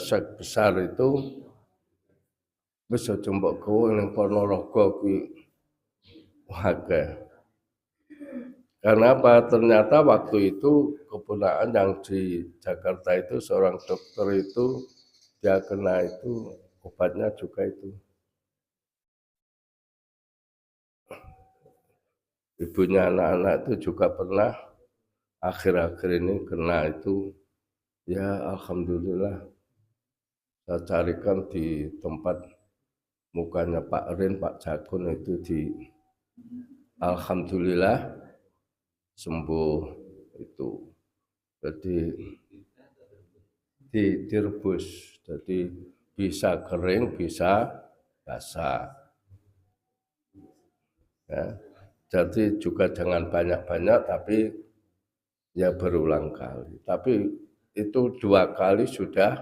sek besar itu wis aja mbok gowo ning Ponorogo kuwi akeh. Karena apa? Ternyata waktu itu keponakan yang di Jakarta itu seorang dokter itu dia kena itu obatnya juga itu. Ibunya anak-anak itu juga pernah akhir-akhir ini kena itu. Ya alhamdulillah saya carikan di tempat mukanya Pak Rin, Pak Jakun itu di alhamdulillah sembuh itu. Jadi direbus, jadi bisa kering, bisa basah. Ya. Jadi juga jangan banyak-banyak, tapi ya berulang kali. Tapi itu 2 kali sudah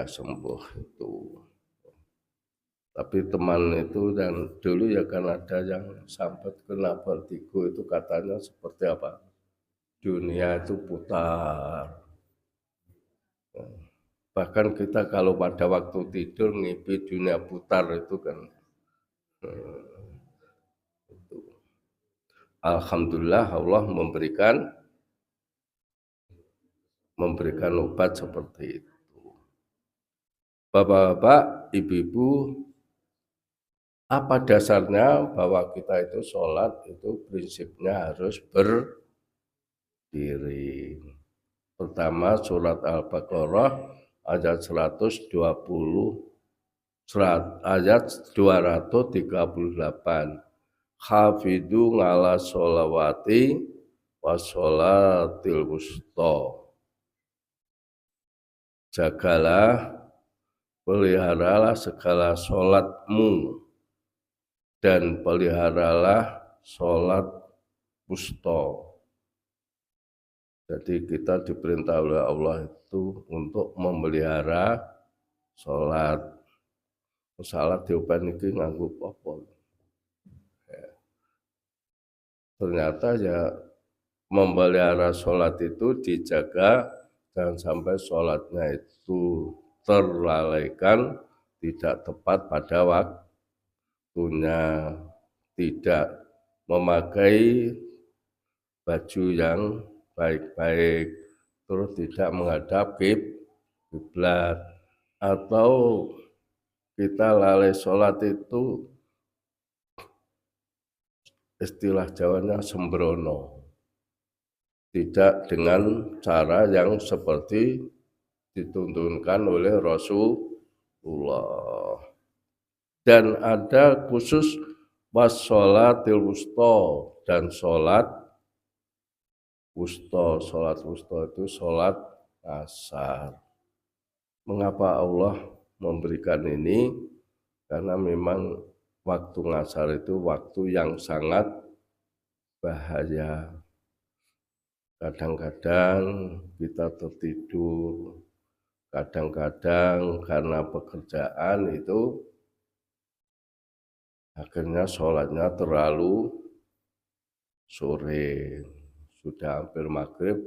sembuh itu. Tapi teman itu dan dulu ya kan ada yang sampai kena vertigo itu katanya seperti apa? Dunia itu putar. Bahkan kita kalau pada waktu tidur ngimpi dunia putar itu kan itu. Alhamdulillah Allah memberikan obat seperti itu. Bapak-bapak, ibu-ibu, apa dasarnya bahwa kita itu sholat itu prinsipnya harus berdiri. Pertama surat Al-Baqarah ayat 120 ayat 238. Hafidhu ngala sholawati wa sholatil wusta. Jagalah, peliharalah segala sholatmu dan peliharalah sholat wusta. Jadi kita diperintah oleh Allah itu untuk memelihara sholat. Salat diopen iki nganggo apa? Ya. Ternyata ya memelihara sholat itu dijaga jangan sampai sholatnya itu terlalaikan, tidak tepat pada waktunya, tidak memakai baju yang baik-baik, terus tidak menghadap kiblat, atau kita lalai sholat itu istilah Jawanya sembrono, tidak dengan cara yang seperti dituntunkan oleh Rasulullah. Dan ada khusus wassolatil wusta dan sholat wusta. Sholat wusta itu sholat asar. Mengapa Allah memberikan ini? Karena memang waktu ngasar itu waktu yang sangat bahaya. Kadang-kadang kita tertidur, kadang-kadang karena pekerjaan itu akhirnya sholatnya terlalu sore, sudah hampir maghrib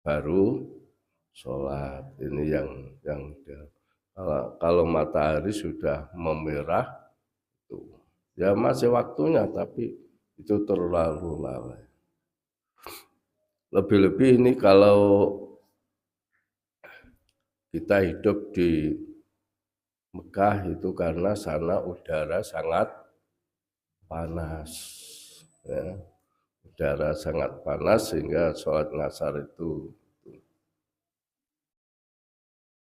baru sholat. Ini yang kalau matahari sudah memerah itu ya masih waktunya, tapi itu terlalu lalai. Lebih-lebih ini kalau kita hidup di Mekah itu karena sana udara sangat panas, ya. Udara sangat panas sehingga sholat ngasar itu.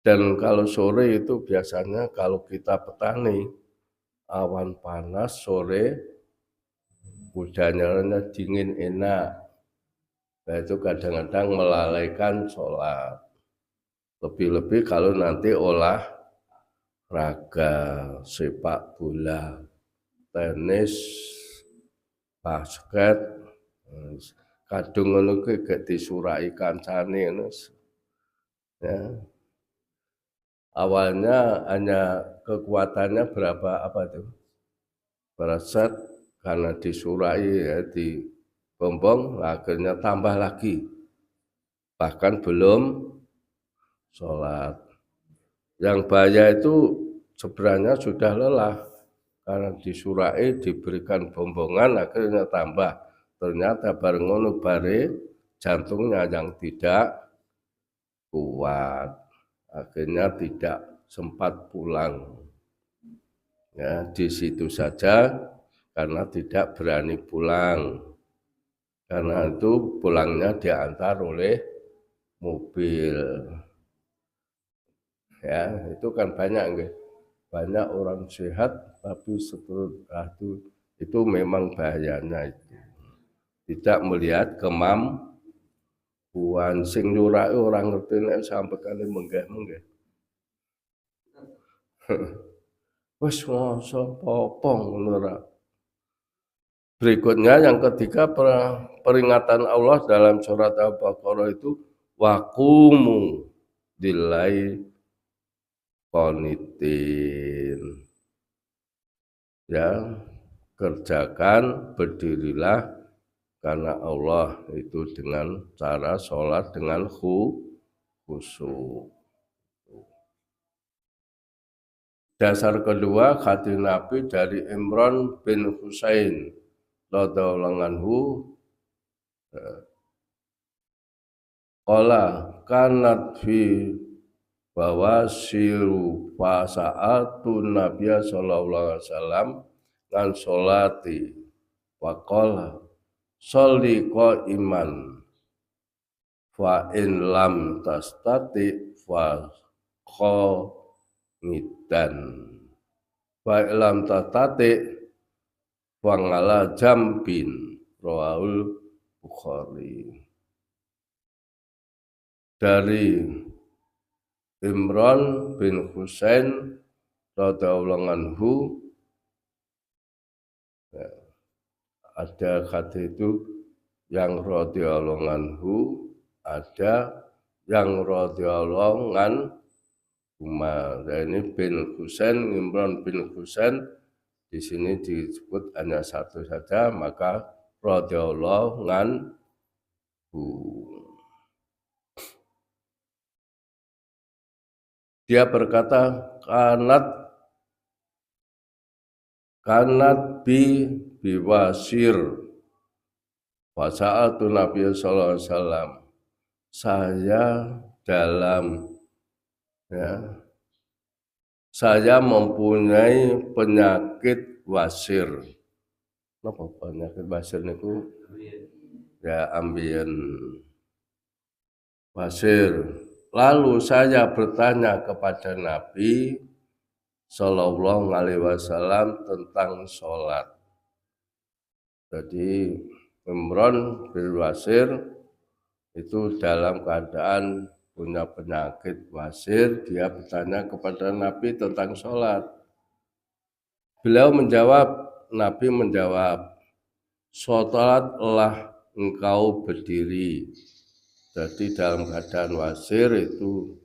Dan kalau sore itu biasanya kalau kita petani, awan panas sore, udaranya dingin enak. Nah itu kadang-kadang melalaikan sholat. Lebih-lebih kalau nanti olahraga, sepak bola, tenis, basket, kadung ngono kuwi gek disurai kancane ngono. Ya. Awalnya hanya kekuatannya berapa apa itu? Pada set karena disurai ya di bombong akhirnya tambah lagi. Bahkan belum sholat. Yang bahaya itu sebenarnya sudah lelah, karena disurai diberikan bombongan akhirnya tambah. Ternyata bareng ngono bare jantungnya yang tidak kuat, akhirnya tidak sempat pulang. Ya, di situ saja karena tidak berani pulang. Karena itu pulangnya diantar oleh mobil. Ya, itu kan banyak banyak orang sehat tapi setelah itu memang bahayanya itu. Tidak melihat kemampuan sing nyurai orang ngerti nek sampai kali menggah-menggah. Wes ngoso popong ngono. Berikutnya yang ketiga peringatan Allah dalam surat Al-Baqarah itu waqumu lillahi qanitin. Ya, kerjakan, berdirilah karena Allah itu dengan cara sholat dengan khusyuk. Dasar kedua hadis Nabi dari Imran bin Husain radhiyallahu anhu, qala kanat fi bawasiru fasa'atu Nabiya sallallahu alaihi wasallam ngan sholati wa qala sholli qa'iman fa in lam tastati fa qanidan fa lam tastati fa ngala jambin rawahul Bukhari. Dari Imran bin Husain radhiyallahu anhu, ya, ada kata itu yang radhiyallahu anhu, ada yang radhiyallahu anhu. Ini bin Husain, Imran bin Husain di sini disebut hanya satu saja, maka radhiyallahu anhu. Dia berkata, kanat biwasir wasa'atu Nabi sallallahu alaihi wasallam. Saya saya mempunyai penyakit wasir. Apa penyakit wasir itu? Ya, ambien wasir. Lalu saya bertanya kepada Nabi Sallallahu Alaihi Wasallam tentang sholat. Jadi Imran bin Wasir itu dalam keadaan punya penyakit wasir, dia bertanya kepada Nabi tentang sholat. Nabi menjawab, sholatlah engkau berdiri. Jadi dalam keadaan wasir itu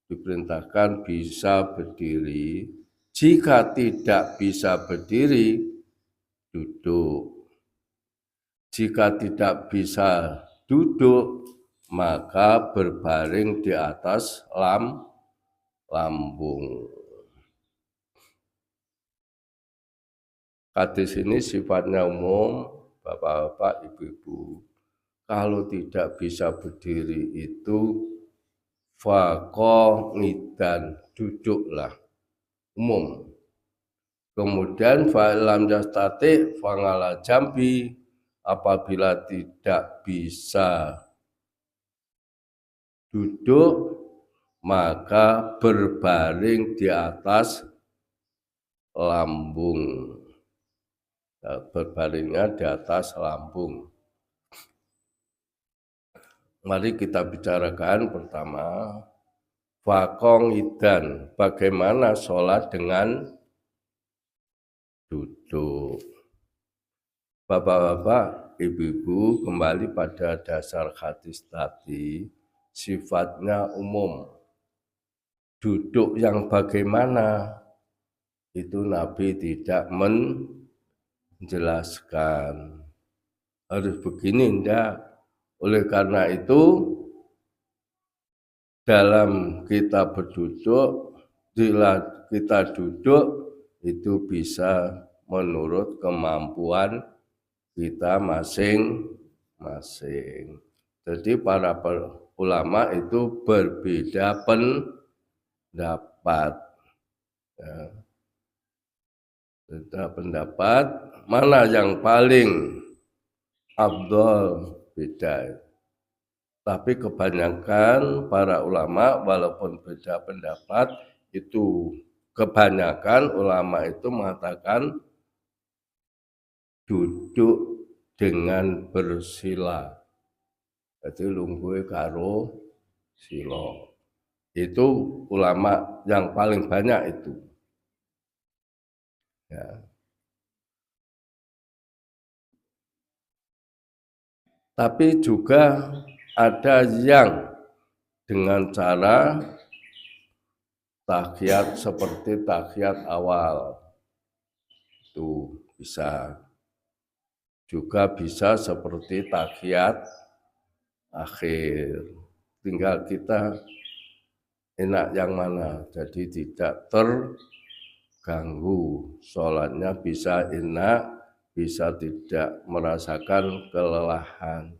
diperintahkan bisa berdiri. Jika tidak bisa berdiri, duduk. Jika tidak bisa duduk, maka berbaring di atas lambung. Hadis ini sifatnya umum, bapak-bapak, ibu-ibu. Kalau tidak bisa berdiri itu faqanidan, duduklah, umum. Kemudian fa'ilam yastati fangala jambi, apabila tidak bisa duduk maka berbaring di atas lambung. Berbaringnya di atas lambung. Mari kita bicarakan pertama faqanidan, bagaimana sholat dengan duduk. Bapak-bapak, ibu-ibu, kembali pada dasar hadis tadi, sifatnya umum. Duduk yang bagaimana itu Nabi tidak menjelaskan. Harus begini, enggak. Oleh karena itu dalam kita berduduk, bila kita duduk itu bisa menurut kemampuan kita masing-masing. Jadi para ulama itu berbeda pendapat. Ya. Beda pendapat mana yang paling afdol beda. Tapi kebanyakan para ulama walaupun beda pendapat itu kebanyakan ulama itu mengatakan duduk dengan bersila. Jadi lungguhe karo sila. Itu ulama yang paling banyak itu. Ya. Tapi juga ada yang dengan cara tahiyat seperti tahiyat awal. Itu bisa. Juga bisa seperti tahiyat akhir. Tinggal kita enak yang mana. Jadi tidak terganggu. Sholatnya bisa enak, bisa tidak merasakan kelelahan.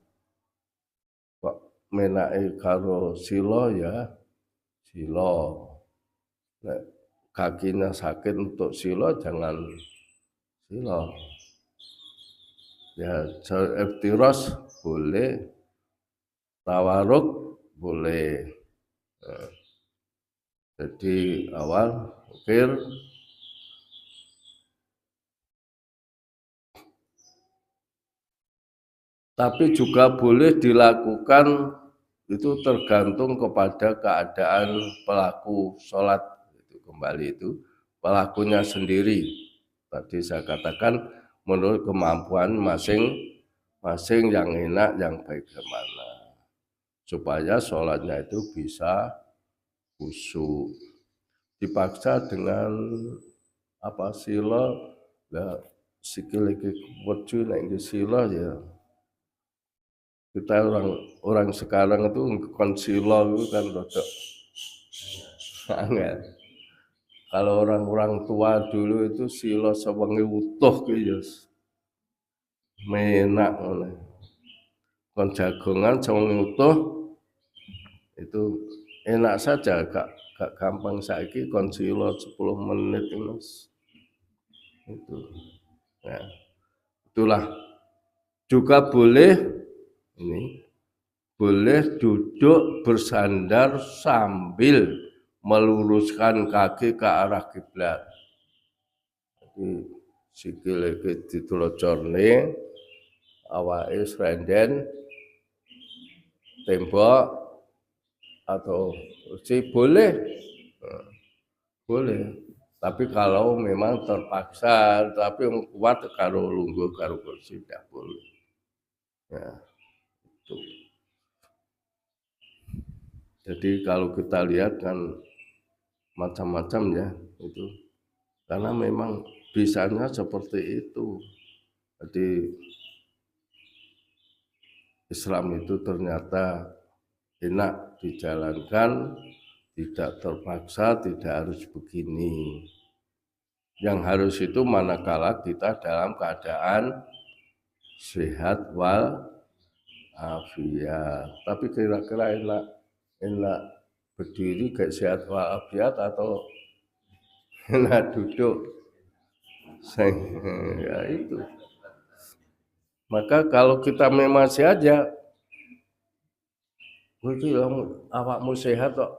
Kok menake karo silo ya silo. Kakinya sakit untuk silo jangan silo. Ya, iftiros boleh, tawaruk boleh. Jadi awal, akhir, tapi juga boleh dilakukan itu tergantung kepada keadaan pelaku sholat itu kembali itu pelakunya sendiri. Tadi saya katakan menurut kemampuan masing-masing yang enak yang bagaimana supaya sholatnya itu bisa khusyuk. Dipaksa dengan apa sila ya sikil iki weju nek sila ya kita orang sekarang itu konsilo itu kan rodok angel. Kalau orang-orang tua dulu itu silo sewengi utuh gitu menak oleh kon jagongan sewengi utuh itu enak saja gak gampang saiki kon silo 10 menit itu ya itulah juga boleh ini boleh duduk bersandar sambil meluruskan kaki ke arah kiblat. Jadi sikil iki ditlocorne, awake srenden, tembok atau kursi boleh. Boleh. Tapi kalau memang terpaksa, tapi yang kuat karo lungguh karo kursi tidak boleh. Ya, itu. Jadi kalau kita lihat kan macam-macam ya itu karena memang bisanya seperti itu. Jadi Islam itu ternyata enak dijalankan, tidak terpaksa, tidak harus begini. Yang harus itu manakala kita dalam keadaan sehat wal afiat. Tapi kira-kira enak berdiri gak sehat walafiat atau enak duduk ya itu maka kalau kita memang sehat ya itu awakmu sehat kok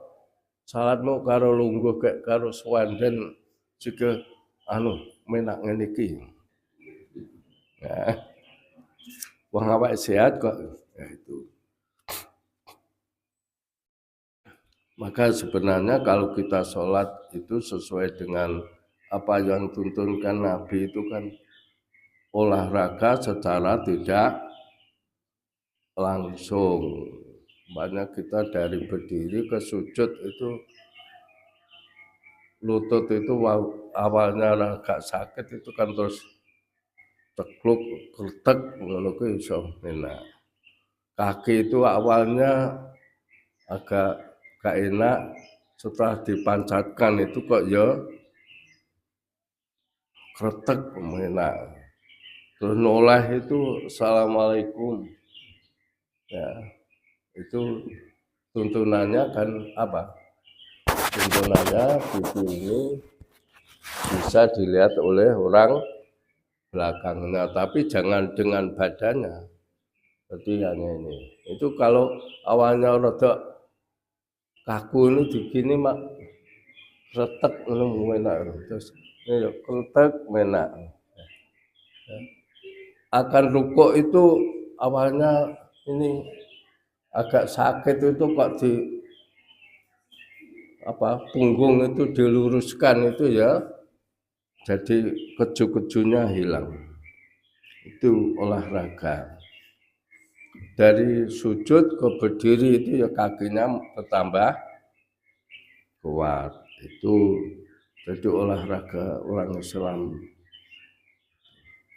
salatmu karo lungguh kayak karo swanden juga menak ngene iki ya wong awak sehat kok ya itu. Maka sebenarnya kalau kita sholat itu sesuai dengan apa yang tuntunkan Nabi itu kan olahraga secara tidak langsung. Banyak kita dari berdiri ke sujud itu lutut itu awalnya agak sakit itu kan terus tekluk kertek ngono ku iso enak. Kaki itu awalnya agak gak enak setelah dipancatkan itu kok ya kretek enak. Terus noleh itu assalamualaikum, ya itu tuntunannya kan apa? Tuntunannya pipi ini bisa dilihat oleh orang belakangnya, tapi jangan dengan badannya. Jadi hanya ini. Itu kalau awalnya rada kaku ini begini mak retek ngono enak. Terus ini kretek enak. Akan rukuk itu awalnya ini agak sakit itu kok di apa punggung itu diluruskan itu ya, jadi keju-kejunya hilang. Itu olahraga. Dari sujud ke berdiri itu ya kakinya bertambah kuat. Itu jadi olahraga orang Islam.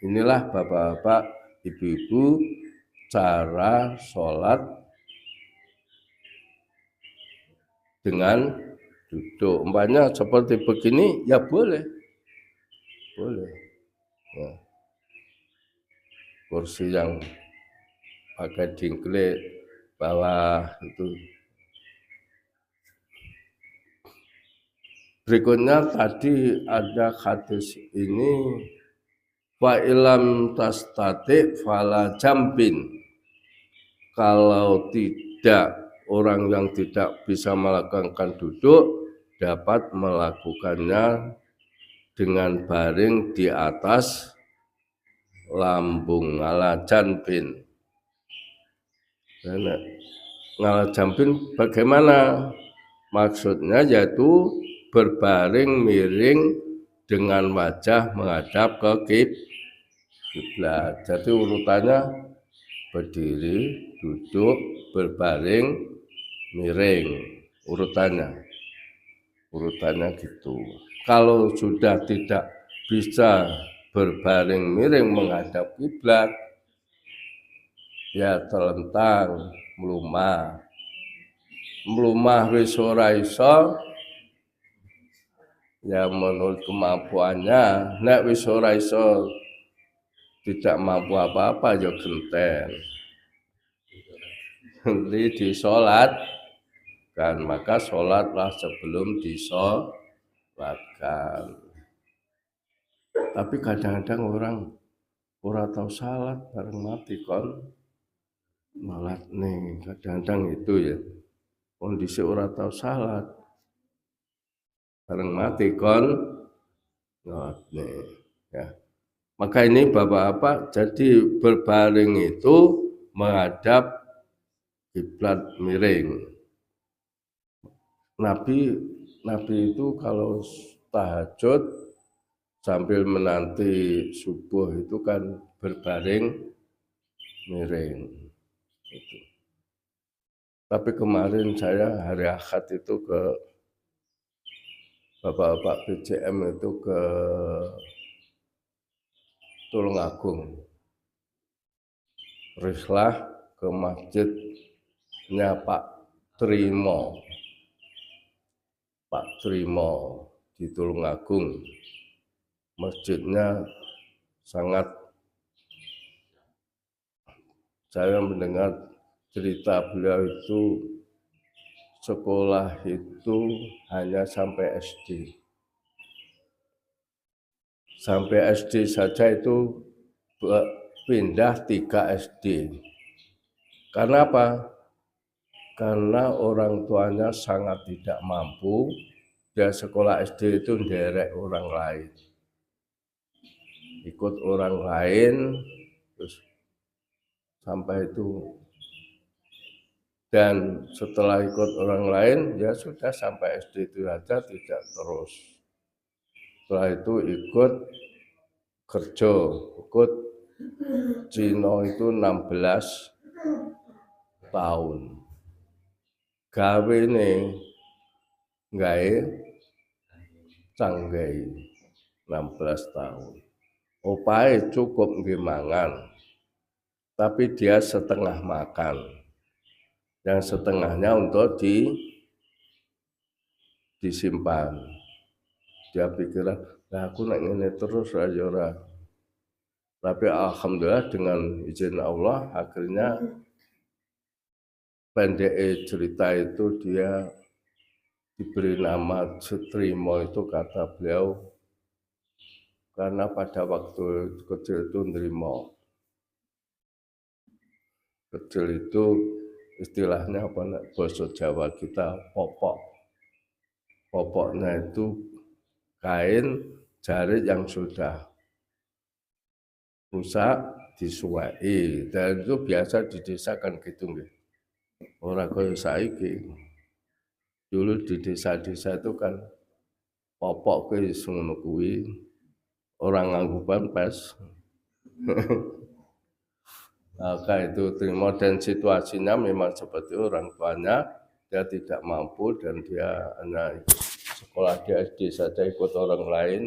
Inilah bapak-bapak, ibu-ibu cara sholat dengan duduk. Umpamanya seperti begini ya boleh. Ya. Kursi yang pakai dingklik bawah itu. Berikutnya tadi ada hadis ini, wa ilam tastati fala jambin. Kalau tidak, orang yang tidak bisa melakukan duduk dapat melakukannya dengan baring di atas lambung ala janbin. Ngala jambin bagaimana? Maksudnya yaitu berbaring miring dengan wajah menghadap ke kiblat. Jadi urutannya berdiri, duduk, berbaring, miring. Urutannya gitu. Kalau sudah tidak bisa berbaring miring menghadap kiblat, ya telentang, melumah wis ora iso, ya menurut kemampuannya. Nek wis ora iso tidak mampu apa-apa ya genten. Nanti disolat kan, maka sholatlah sebelum disolatkan. Tapi kadang-kadang orang tahu salat bareng mati kon malat nih, kadang-kadang itu ya kondisi orang tahu salat bareng mati kon malat nih ya. Maka ini bapak-bapak, jadi berbaring itu menghadap kiblat miring. Nabi itu kalau tahajud sambil menanti subuh itu kan berbaring miring. Itu. Tapi kemarin saya hari Ahad itu ke bapak-bapak PCM itu ke Tulungagung, rislah ke masjidnya Pak Trimo di Tulungagung. Masjidnya sangat, saya mendengar cerita beliau itu sekolah itu hanya sampai SD. Sampai SD saja itu pindah 3 SD. Karena apa? Karena orang tuanya sangat tidak mampu, dia sekolah SD itu nderek orang lain. Ikut orang lain, terus sampai itu. Dan setelah ikut orang lain, ya sudah sampai SD itu saja, tidak terus. Setelah itu ikut kerja, ikut Cina itu 16 tahun. Gawe nih, gawe canggai 16 tahun. Opahe cukup nggih mangan, tapi dia setengah makan. Yang setengahnya untuk disimpan. Dia pikiran, nah aku nak ngene terus ora. Tapi alhamdulillah dengan izin Allah akhirnya pendek cerita itu dia diberi nama Sutrimo itu kata beliau karena pada waktu kecil itu nerimo. Kecil itu istilahnya apa nak bahasa Jawa kita popok. Popoknya itu kain jarit yang sudah rusak disuai dan itu biasa di desa kan gitu nggih. Ora kaya saiki. Dulu di desa-desa itu kan popok kuwi ngono kuwi orang nganggo pampers. Maka itu terima dan situasinya memang seperti orang tuanya dia tidak mampu dan dia hanya sekolah di SD saja ikut orang lain.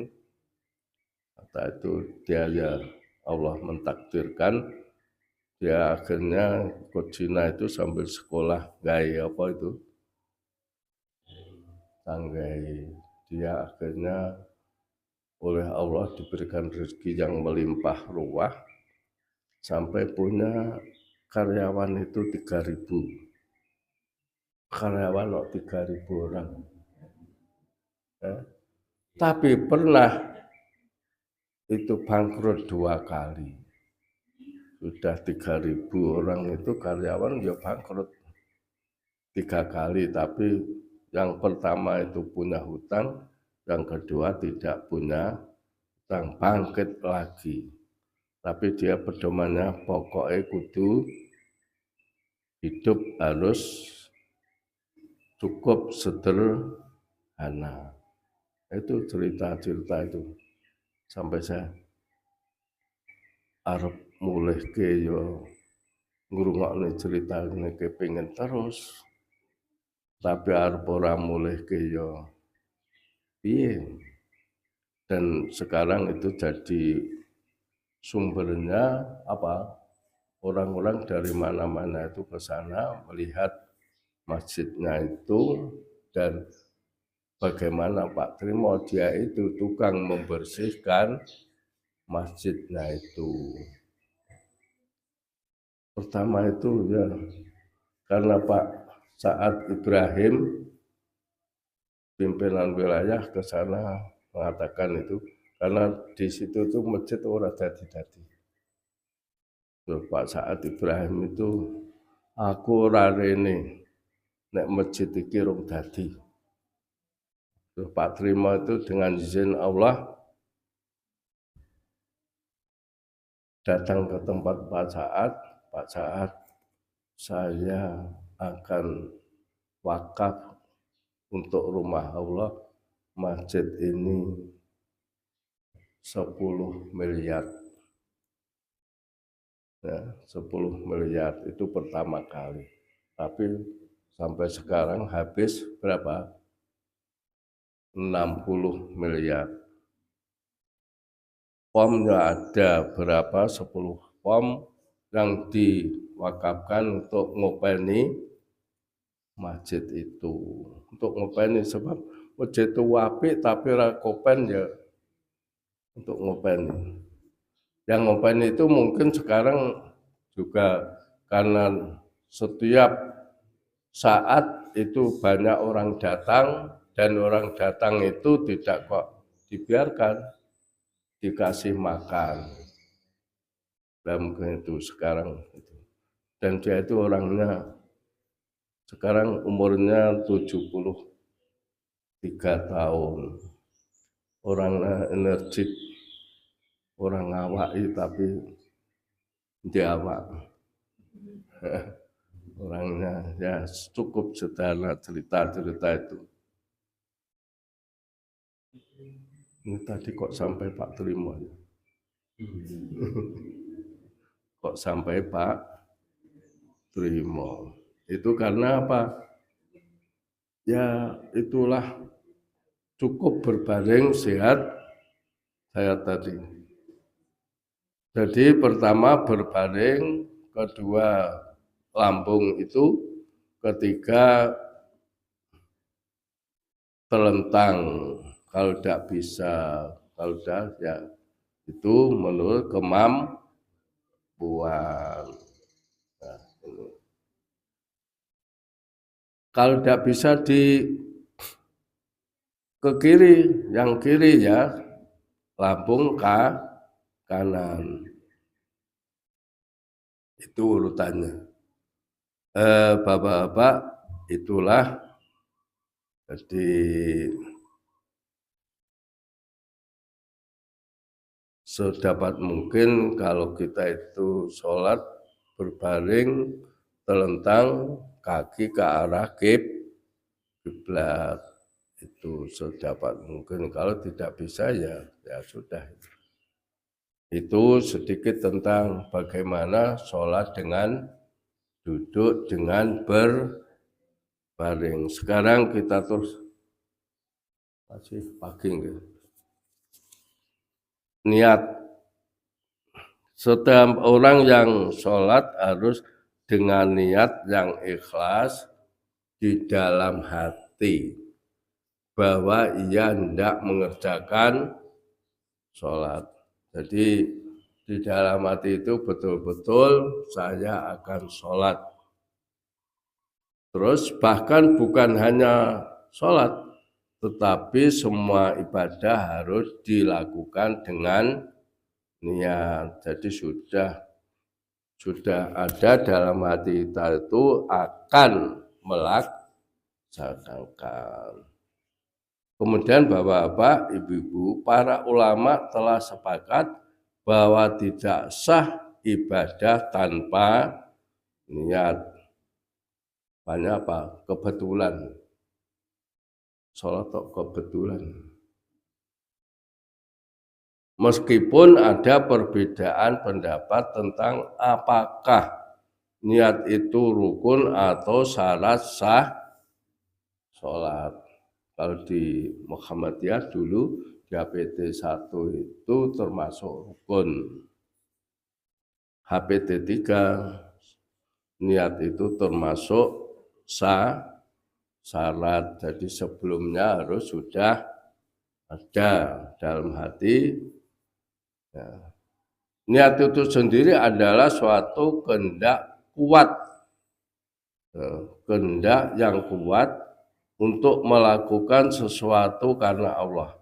Kata itu dia ya Allah mentakdirkan dia akhirnya ikut Cina itu sambil sekolah gaya apa itu tanggai dia akhirnya oleh Allah diberikan rezeki yang melimpah ruah sampai punya karyawan itu 3.000 karyawan 3.000 orang tapi pernah itu bangkrut 2 kali sudah 3.000 orang itu karyawan ya bangkrut 3 kali tapi yang pertama itu punya hutang yang kedua tidak punya hutang bangkit lagi tapi dia pedomannya pokoknya kudu hidup harus cukup sederhana. Itu cerita-cerita itu sampai saya arep mulih ke yo ngrungokne cerita ini kepingin terus tapi arep ora mulih ke yo piye dan sekarang itu jadi sumbernya apa orang-orang dari mana-mana itu ke sana melihat masjidnya itu dan bagaimana Pak Trimo dia itu tukang membersihkan masjidnya itu. Pertama itu ya karena Pak Saad Ibrahim pimpinan wilayah ke sana mengatakan itu karena di situ tuh masjid ora dadi-dadi. Pak Saad Ibrahim itu aku ora rene nek masjid iki rung dadi. Pak Trimo itu dengan izin Allah datang ke tempat Pak Saad, saya akan wakaf untuk rumah Allah masjid ini 10 miliar. Ya, 10 miliar itu pertama kali. Tapi sampai sekarang habis berapa? 60 miliar. Pomnya ada berapa? 10 pom yang diwakafkan untuk ngopeni masjid itu. Untuk ngopeni sebab masjid itu apik tapi ra kopen ya untuk ngopeni. Yang ngopeni itu mungkin sekarang juga karena setiap saat itu banyak orang datang dan orang datang itu tidak kok dibiarkan dikasih makan dalam itu sekarang itu. Dan dia itu orangnya sekarang umurnya 73 tahun orangnya energik orang ngawai tapi dia awak orangnya ya cukup sederhana cerita-cerita itu. Ini tadi kok sampai Pak Trimo ya? Kok sampai Pak Trimo? Itu karena apa? Ya itulah cukup berbaring sehat saya tadi. Jadi pertama berbaring, kedua lambung itu, ketiga terlentang, kalau tidak bisa, kalau sudah ya itu menurut kemampuan. Nah, ini. Kalau tidak bisa ke kiri, yang kiri ya lambung kanan, itu urutannya. Bapak-bapak, itulah jadi sedapat mungkin kalau kita itu sholat berbaring terlentang kaki ke arah kiblat, itu sedapat mungkin. Kalau tidak bisa ya sudah. Itu sedikit tentang bagaimana sholat dengan duduk dengan berbaring. Sekarang kita terus masih pagi gitu. Niat. Setiap orang yang sholat harus dengan niat yang ikhlas di dalam hati bahwa ia hendak mengerjakan sholat. Jadi di dalam hati itu betul-betul saya akan sholat. Terus bahkan bukan hanya sholat, tetapi semua ibadah harus dilakukan dengan niat. Jadi sudah ada dalam hati kita itu akan melaksanakan. Kemudian bapak-bapak, ibu-ibu, para ulama telah sepakat bahwa tidak sah ibadah tanpa niat. Hanya apa? Kebetulan. Sholat kebetulan. Meskipun ada perbedaan pendapat tentang apakah niat itu rukun atau syarat sah sholat. Kalau di Muhammadiyah dulu di HPT 1 itu termasuk rukun. HPT 3 niat itu termasuk syarat. Jadi sebelumnya harus sudah ada dalam hati. Ya. Niat itu sendiri adalah suatu kehendak kuat. Kehendak yang kuat untuk melakukan sesuatu karena Allah.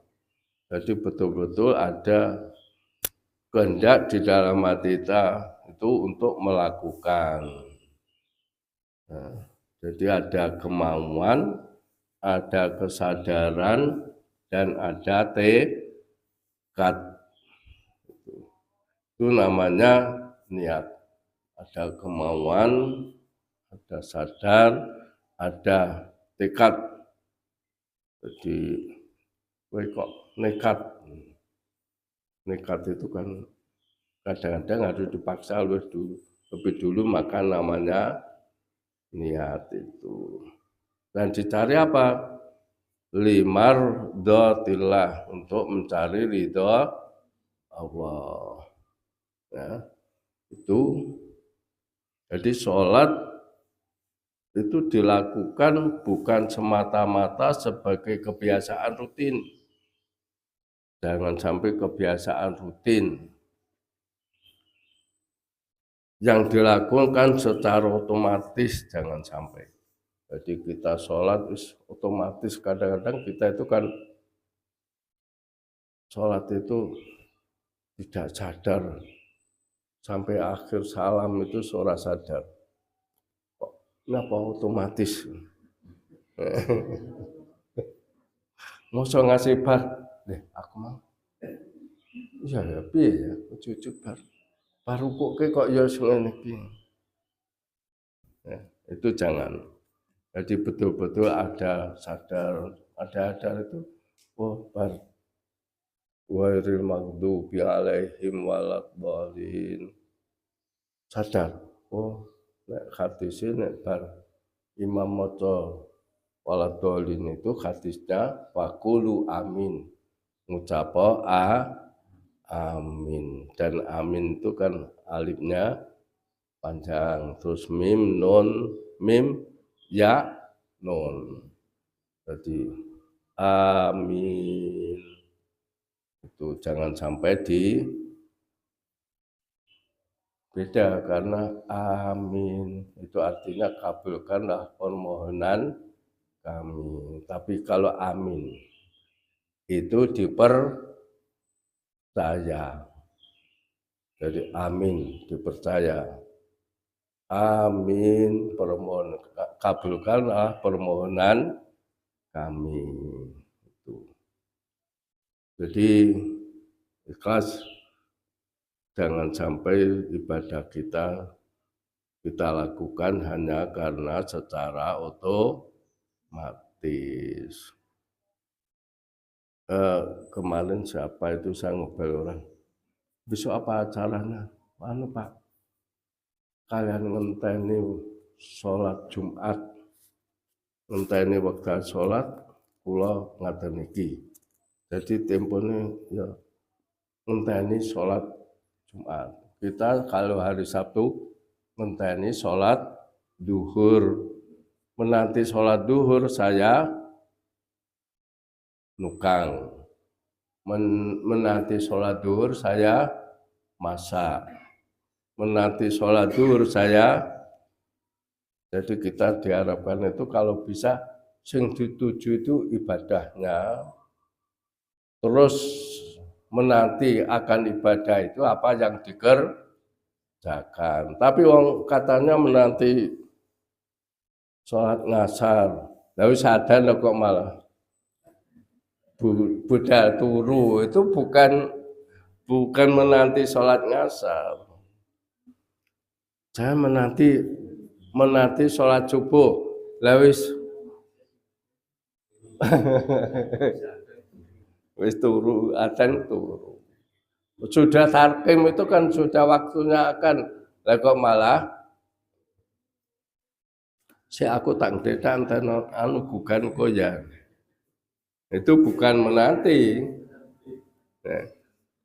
Jadi betul-betul ada kehendak di dalam hati kita itu untuk melakukan. Nah, jadi ada kemauan, ada kesadaran, dan ada tekad. Itu namanya niat. Ada kemauan, ada sadar, ada tekad. Jadi, kok nekat. Nekat itu kan kadang-kadang harus dipaksa lebih dulu, maka namanya niat itu. Dan dicari apa? Limardhatillah, untuk mencari ridho Allah. Ya, itu jadi sholat itu dilakukan bukan semata-mata sebagai kebiasaan rutin. Jangan sampai kebiasaan rutin yang dilakukan secara otomatis, jangan sampai. Jadi kita sholat otomatis, kadang-kadang kita itu kan sholat itu tidak sadar sampai akhir salam itu seorang sadar. Kok kenapa otomatis? Masa ngasih bar, aku mau. Ya piye ya, cucu bar. Baru kok ya ngene iki. Ya, itu jangan. Jadi betul-betul ada sadar, itu bar wairil maghdubi alaihim waladhdallin. Sadar, nek hadis nek bar imam maca waladhdallin itu hadisnya faqulu amin. Ngucapo amin. Dan amin itu kan alifnya panjang, terus mim, nun, mim, ya, nun. Jadi Amin. Itu jangan sampai beda, karena amin itu artinya kabulkanlah permohonan kami. Tapi kalau amin itu dipercaya. Jadi amin dipercaya. Amin, kabulkanlah permohonan kami. Itu. Jadi ikhlas, jangan sampai ibadah kita lakukan hanya karena secara otomatis. Kemarin siapa itu saya ngobrol orang, besok apa acaranya? Anu Pak, kalian ngenteni sholat Jumat, ngenteni wekdal sholat, kula ngaten iki. Jadi tempone ya ngenteni sholat Jumat. Kita kalau hari Sabtu ngenteni sholat duhur. Menanti sholat duhur saya nukang. Menanti sholat duhur saya masak. Menanti sholat duhur saya, jadi kita diharapkan itu kalau bisa sing dituju itu ibadahnya, terus menanti akan ibadah itu apa yang dikerjakan. Tapi wong katanya menanti sholat ngasar, lalu sadar kok malah budal turu, itu bukan menanti sholat ngasar. Saya menanti sholat subuh, lawis wis turu, adzan turu. Sudah tarkim itu kan sudah waktunya akan, lah kok malah aku tak dedan anu bukan koyan. Itu bukan menanti. Nah,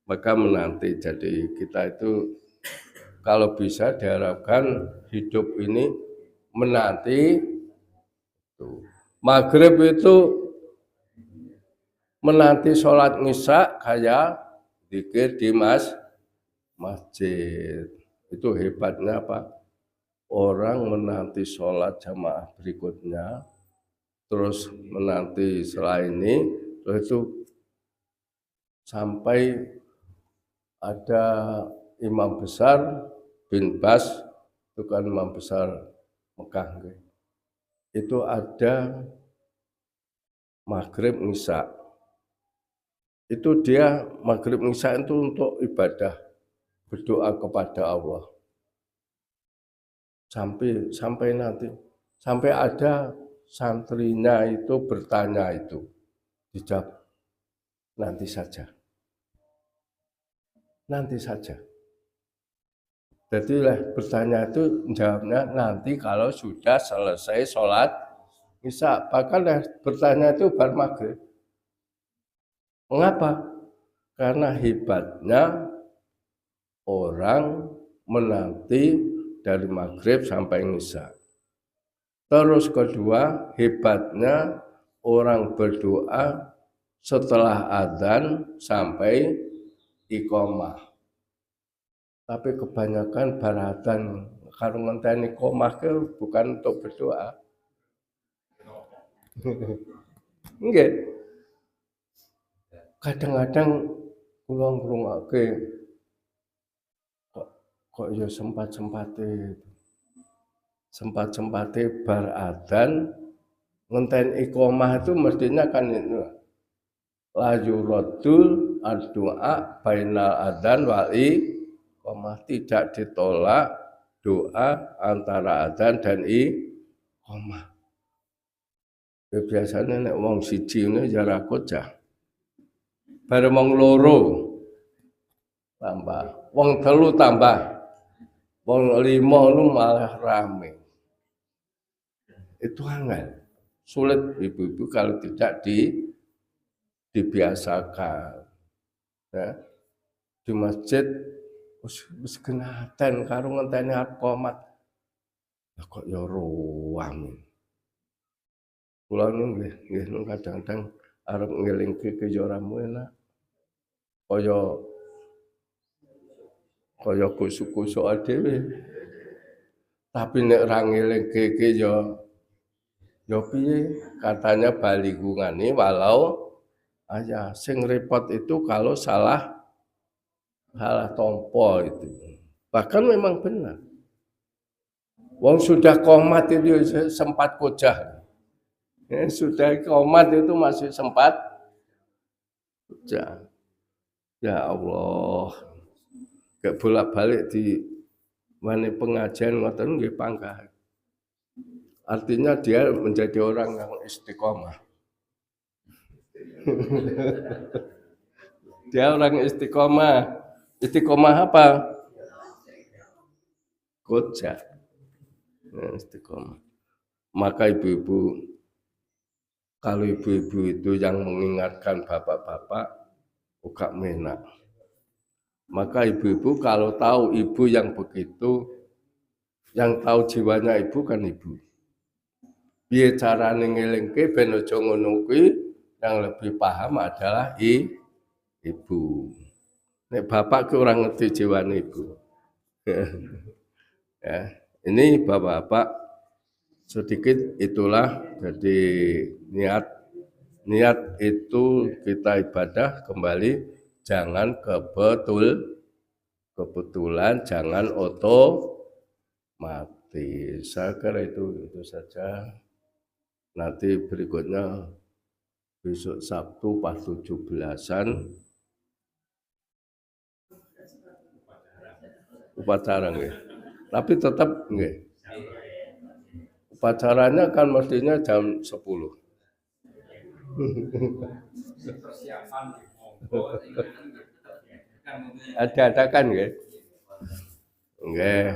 maka menanti. Jadi kita itu kalau bisa diharapkan hidup ini menanti. Maghrib itu menanti sholat Isya kayak zikir di masjid. Itu hebatnya apa? Orang menanti sholat jamaah berikutnya, terus menanti setelah ini, terus itu sampai ada imam besar bin Bas, itu kan imam besar Mekah, itu ada maghrib Isya. Itu dia maghrib Isya itu untuk ibadah, berdoa kepada Allah. Sampai nanti, sampai ada santrinya itu bertanya itu, dijawab nanti saja. Jadi bertanya itu jawabnya nanti kalau sudah selesai sholat Isya. Bahkan bertanya itu bar maghrib. Mengapa? Karena hebatnya orang menanti dari maghrib sampai Isya. Terus kedua, hebatnya orang berdoa setelah adzan sampai iqomah. Tapi kebanyakan baratan kalau ngenteni iqomah itu bukan untuk berdoa. Enggak. Kadang-kadang kula ngrungokke kok ya sempat-sempate bar adzan ngenteni iqomah itu mestinya kan itu la yuradul ad-du'a bainal adzan wal iqomah, tidak ditolak doa antara adzan dan iqomah. Ya biasanya nek wong siji ngene ya ra kocah. Bare wong loro tambah, wong telu tambah, wong lima lu malah rame. Itu angel. Sulit ibu-ibu kalau tidak dibiasakan. Ya. Di masjid wis kenaten karo ngenteni qomat. Ya kok ya ruang. Kula nggih kadang-kadang arep ngelingke ke yo ora enak. Kaya kusuk-kusuk dhewe. Tapi nek ora ngelingke yo piye? Katanya baligungane walau aja sing repot itu kalau salah tompo itu. Bahkan memang benar. Wong sudah komat itu sempat kojah. Ya, sudah komat itu masih sempat kojah. Ya Allah. Gak bolak-balik di mana pengajian ngoten nggih pangkah. Artinya dia menjadi orang yang istiqomah. Dia orang istiqomah. Istiqomah apa? Kojah. Istiqomah. Maka ibu-ibu, kalau ibu-ibu itu yang mengingatkan bapak-bapak, buka menak. Maka ibu-ibu kalau tahu ibu yang begitu, yang tahu jiwanya ibu kan ibu. Piye carane ngelingke ben aja ngono kuwi, yang lebih paham adalah ibu. Nek bapak ku ora ngerti jiwane ibu. Ya, ini bapak-bapak sedikit itulah jadi niat itu kita ibadah kembali jangan kebetulan jangan otomatis. Saya kira itu saja. Nanti berikutnya besok Sabtu pas 17-an upacara nggih. Tapi tetap nggih. Upacaranya kan mestinya jam 10. Ada kan nggih? Nggih.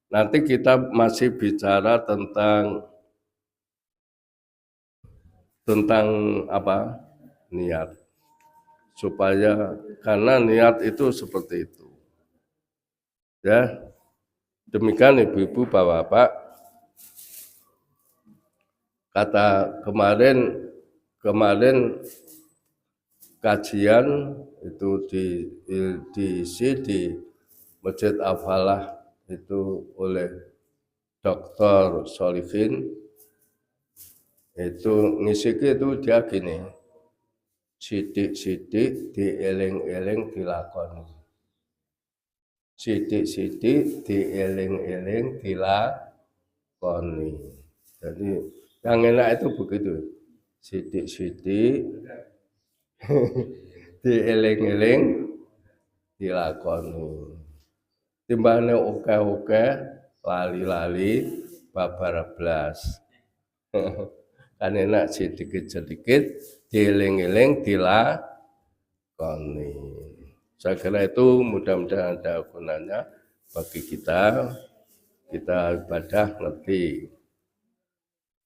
Nanti kita masih bicara tentang apa? Niat. Supaya karena niat itu seperti itu. Ya. Demikian ibu-ibu, bapak-bapak. Kata kemarin kajian itu diisi di Masjid Al-Falah itu oleh Dr. Solihin. Itu ngisiki itu dia gini, sidik-sidik dieling-eling dilakoni. Sidik-sidik dieling-eling dilakoni. Jadi yang enak itu begitu. Sidik-sidik dieling-eling dilakoni. Timbangane oke-oke lali-lali babar blas. Kan enak sedikit-sedikit dieling-eling dilakoni. Saya kira itu mudah-mudahan ada gunanya bagi kita ibadah ngerti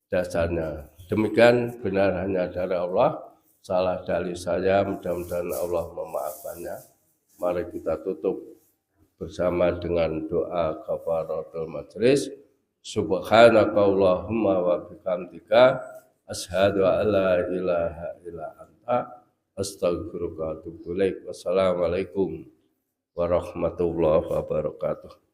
dasarnya. Demikian benar hanya dari Allah, salah dari saya, mudah-mudahan Allah memaafkannya. Mari kita tutup bersama dengan doa kafaratul majlis. Subhanakallahumma wa bihamdika asyhadu an la ilaha illa anta astaghfiruka wa atubu ilaik. Wassalamualaikum warahmatullahi wabarakatuh.